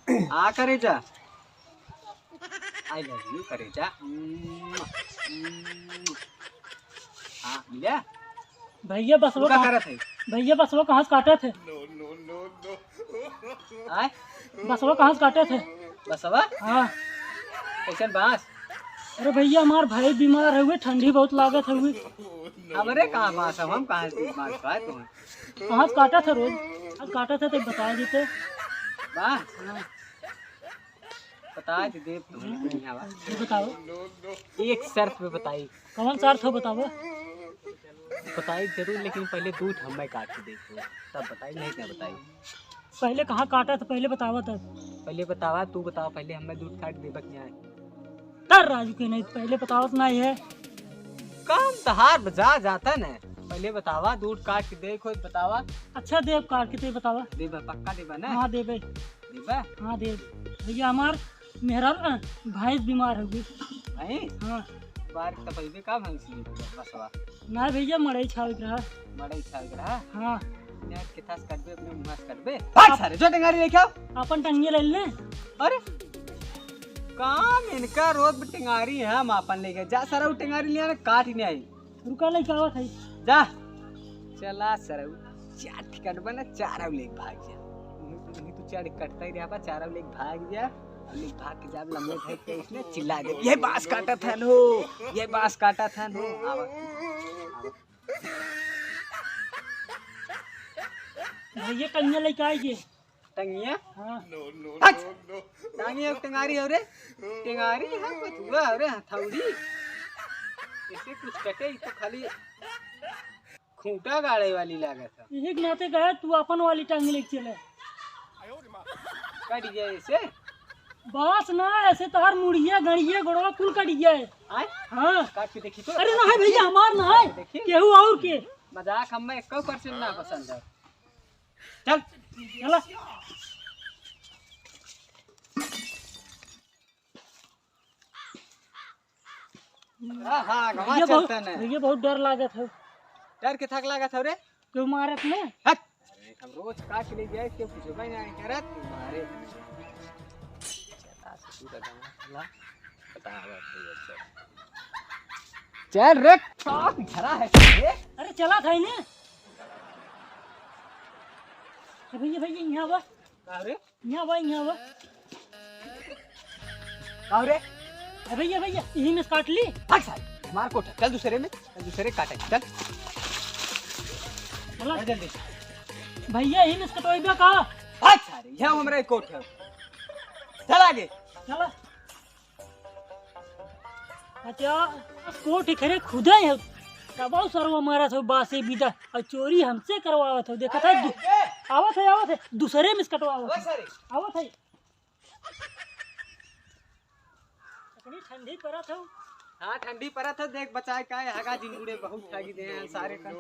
आ करेजा I love you करेजा। हाँ मिला भैया बस वो क्या करत है? भैया बस वो कहाँ से काटे थे? आय बस वो कहाँ से काटे थे? बसवा हाँ। कैसन बांस? अरे भैया हमार भाई बीमार हुए, ठंडी बहुत लागत हुई। हमरे कहाँ बांस हम कहाँ से बांस पाए तुम्हें? कहाँ से काटा था? रोज आज काटा था तो बता देते। बांस बता दे तुम्हें बढ़िया बात। ये बताओ एक शर्त पे बताई। कौन सा अर्थ हो बताओ। बताई जरूर लेकिन पहले दूध हमें काट के देखो तब बताई, नहीं क्या बताई। पहले कहाँ काटा था पहले बतावा तब। पहले बतावा, तू बताओ पहले हमें दूध काट दे बक है तर राजू के नहीं पहले बतावा तो नहीं है। काम तहार बजा जाता न। पहले बतावा दूध काट के देखो बतावा। अच्छा देव काट के ते बतावा। देबा पक्का देबा ना? हाँ देवे। देबा हाँ देव। भैया हमार मेहरा भैंस बीमार हो गई। नहीं हाँ बार तब पहले का भंसी बसवा ना भैया मड़ई छाव रहा। बड़ा इच्छा लग रहा। हाँ यार कितना कटबे अपने मुंह से कटबे भाग सारे जो टेंगारी लेके आओ। अपन टंगे ले ले। अरे काम इनका रोज टेंगारी है, हम अपन लेके जा सारा टेंगारी लिया ना काट ही नहीं आई। रुका ले क्या था जा चला सरऊ चार टिकट बना चार लेक भाग जा। नहीं तो चार कटता ही रहा बा, चार लेक भाग जा। लेक भाग के जब लंबे थे के इसने चिल्ला दे ये बांस काटा था नो, ये बांस काटा था नो। आवा भैया टंगे लेके आइए। टंगिया हाँ टांगिया टेंगारी हो रे टेंगारी है पतुआ हो रे हथौड़ी ऐसे कुछ कटे तो खाली खूंटा गाड़े वाली लागत है। एक नाते गया तू अपन वाली टांगे लेके चले। कट गया ऐसे बस ना ऐसे तार मुड़िया गड़िया गड़वा कुल कट गया है। आय हाँ काट के देखी तो। अरे ना है भैया हमार ना है देखी केहू और के। मजाक हमें 1% ना पसंद है। चल चला हाँ गवा भैया बहुत चलता ना। भैया बहुत डर लागत है। डर के थक लागत हो रे क्यों मारत में? हट अरे हम रोज काट ले जाए क्यों कुछ भाई ना करत मारे चला सूरा गवा बता चल रे चौक झरा है रे। अरे चला था इन्हें। भैया भैया यहाँ बा का रे यहाँ बा यहाँ बा। का रे भैया भैया यही में काट ली। भाग साले मार कोट चल दूसरे में चल दूसरे काटे चल चला जल्दी भैया यही में कटवाइबा का। भाग सारे यहाँ हमरा कोट है चल आगे चला अच्छा कोट खरे खुदा है दबाव सर्व हमारा सब बासे बीता और चोरी हमसे करवावत हो। देखा था आवत है दूसरे में कटवावत सारे आवत है। इतनी ठंडी पड़त हो। हाँ ठंडी पड़ा था देख बचाए का हगा जिंगुड़े बहुत ठागी दे हैं सारे का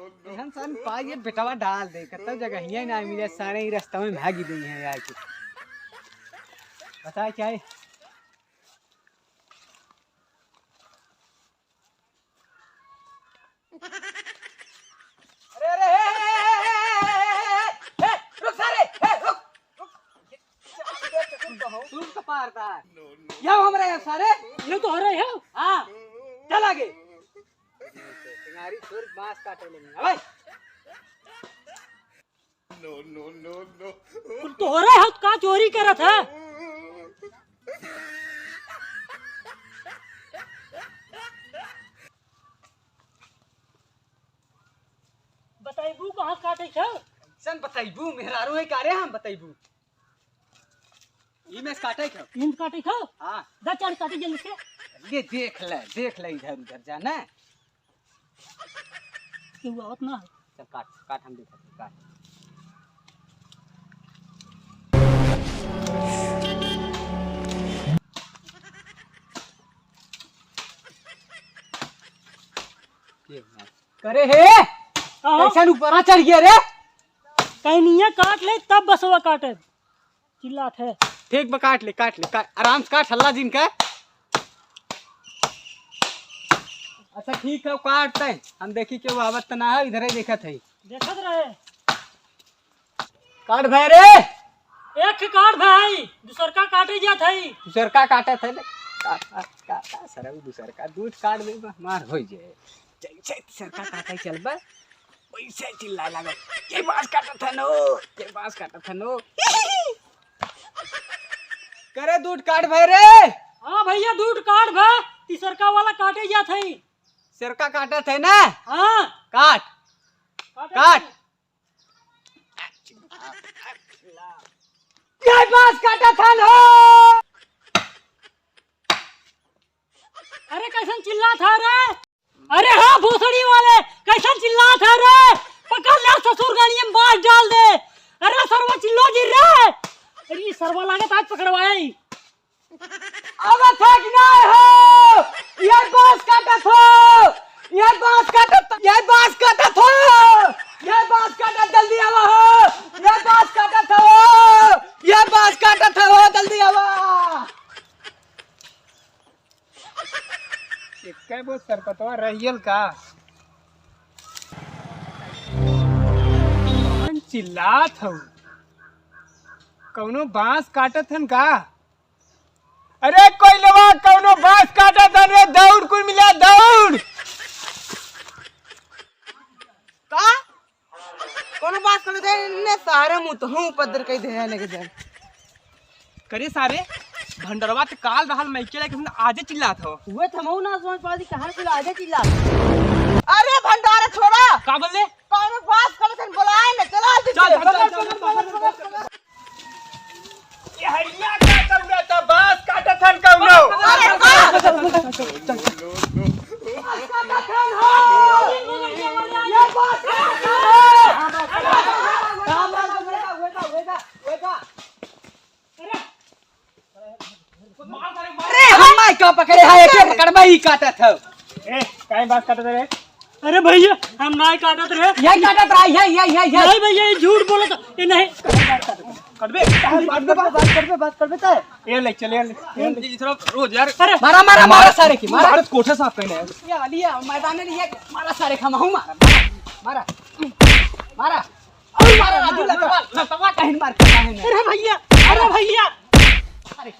हम सन पाए बेटवा डाल दे कत जगह ही ना मिले सारे ही रास्ता में भागी दी हैं यार के बताए क्या है। अरे अरे रुक सारे रुक रुक कपार था यहाँ हमारे यहाँ सारे ये तो हरे है। हाँ चल आगे तुम्हारी छोर बांस काटे लेंगे भाई तो हो रहा है का चोरी करत है। बताइबू कहाँ काटे छौ? सन बताइबू मेहरारू है कारे हम बताइबू ई में काटे क्यों इन काटे छौ? हां दा चढ़ काटे जल्दी से। ये देख ले इधर उधर जाना क्यों आवत ना है? चल काट काट हम देखते काट करे हे कैसा ऊपर चढ़ गया रे। कहीं काट ले तब बसवा काटे चिल्लात है। ठीक बा काट ले काट आराम से काट हल्ला जिन का। अच्छा ठीक है काटते हम देखी के वो आवत ना है इधर ही देखत है देखत रहे काट भाई रे एक काट भाई दूसर का जात है। दूसर का काटा था ना काटा सर दूसर का दूध काट दे मार हो जाए जैसे दूसर का काटा चल बा वैसे चिल्ला लगा ये बांस काटा था नो ये बांस काटा था नो करे दूध काट भाई रे। हाँ भैया दूध काट भा तीसरका वाला काटे जात है। सिर का काटा था ना हाँ काट काट ये बांस काटा था नो। अरे कैसन चिल्ला था रे। अरे हाँ भूसड़ी वाले कैसन चिल्ला था रे। पकड़ ले ससुर गाड़ी में बांस डाल दे। अरे सरवा चिल्लो जी रे। अरे सरवा लागत आज पकड़वाए अब थक ना हो ये बांस काटा था ये बांस काटा था ये बांस काटा था ये बांस काटा जल्दी आवा हो ये बांस काटा था हो ये बांस काटा था हो जल्दी आवा। इक्के वो सरपतवा रहियल का चिल्लात हूँ कौनो बांस काटत हन का। अरे कोई लवा कौनो बांस काटत हन रे दौड़ कुल मिला दौड़ का कोनो बात कर दे ने सारे मुंह तो हूं पदर कई दे लेके जाए करे सारे भंडरवा ते काल रहल मैके लेके हमने आजे चिल्लात हो हुए थमऊ ना समझ पादी कहां से आजा चिल्ला। अरे भंडारा छोड़ा का बोले कोनो बात कर दे बुलाए ना चला चल ये हरिया का कौनो त बांस काटत हन कौनो। अरे ये बांस अरे हम माय का पकड़े है के पकड़वा ही काटत हो ए काहे बांस काटत रे। अरे भैया हम नहीं काटत रहे। यही काटत रहा यही नहीं भैया ये झूठ बोलत ये नहीं कटबे बात कर बे ए ले चले ए जी थोड़ा रोज यार अरे मारा मारा मारा सारे की मारा भारत कोठे साफ कहने है ये लिया मैदान में लिया मारा सारे खमा हूं मारा मारा और मारा राजू लतवा कहीं मार के है अरे भैया अरे भैया अरे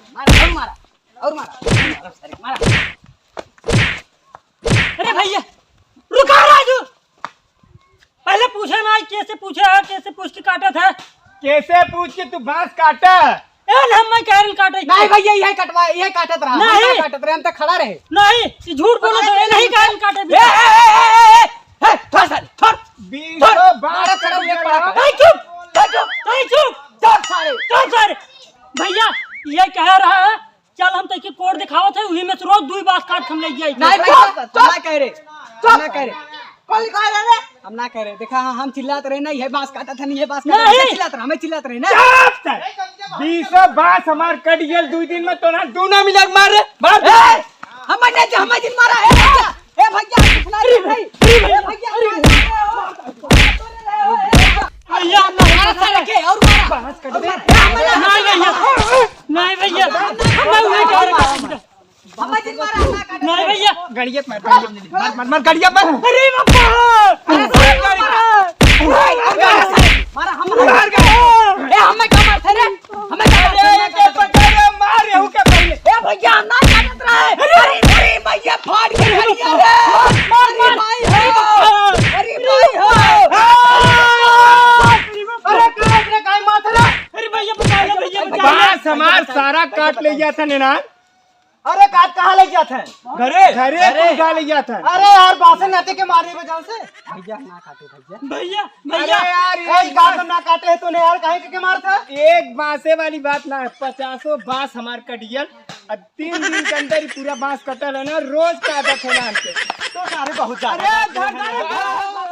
मारा और मारा सारे मारा। अरे भैया रुका राजू पहले पूछे ना कैसे पूछे है कैसे पूछ के काटा था। कैसे पूछ के तू बांस काटा ए हम मैं कैरल काटे नहीं भैया यही कटवा यही काटत रहा नहीं। काटत रहे हम तक खड़ा रहे नहीं ये झूठ बोलत है नहीं कैरल काटे ए थोड़ा सा थोड़ 20 मारा खड़ा हुए पड़ा नहीं चुप थोड़ सारे चुप सर भैया ये कह रहा है चल हम तक कोड दिखावत है वही में से रोज दुई बास काट हम ले जाई नहीं भैया हम ना कह रहे हम ना कह रहे कौन कह रहा है हम ना कह रहे देखा हम चिल्लाते रहे ना ये बांस काटा था नहीं ये बांस नहीं। काटा चिल्लाते रहे हमें चिल्लाते रहे ना 20 बांस हमार कट गेल 2 दिन में तो ना दूना मिला मार रे मार हमें नहीं हमें जिन मारा ए भैया कितना रे भाई ए भैया भैया मारा सारे के और मारा बांस काट दे नहीं भैया मैं वही कह रहा हूं हमें जिन मारा ना काट नहीं भैया गड़िया मार गड़िया मार अरे बाबा मारा हम मार गए ए हमें का मार थे रे हमें का पकड़े मार रहू के पहले ए भैया ना काटत रहे अरे भैया फाड़ के हरिया रे मार भाई हो अरे भाई हो अरे काट रे काई माथरा अरे भैया बचा ले भैया बचा ले बांस हमार सारा काट ले गया था नेना अरे काट कहां ले जात है घरे घरे ले गया था। अरे यार बासन नाते के मारे बजान से भैया ना काटे भैया भैया अरे भैया यार ए काट ना काटे है तूने यार काहे के मार था एक बांसे वाली बात ना है 50 बांस हमार कटियल और 3 दिन के अंदर ही पूरा बांस कटल है ना रोज का आदत है ना हमके तो सारे बहुत ज्यादा अरे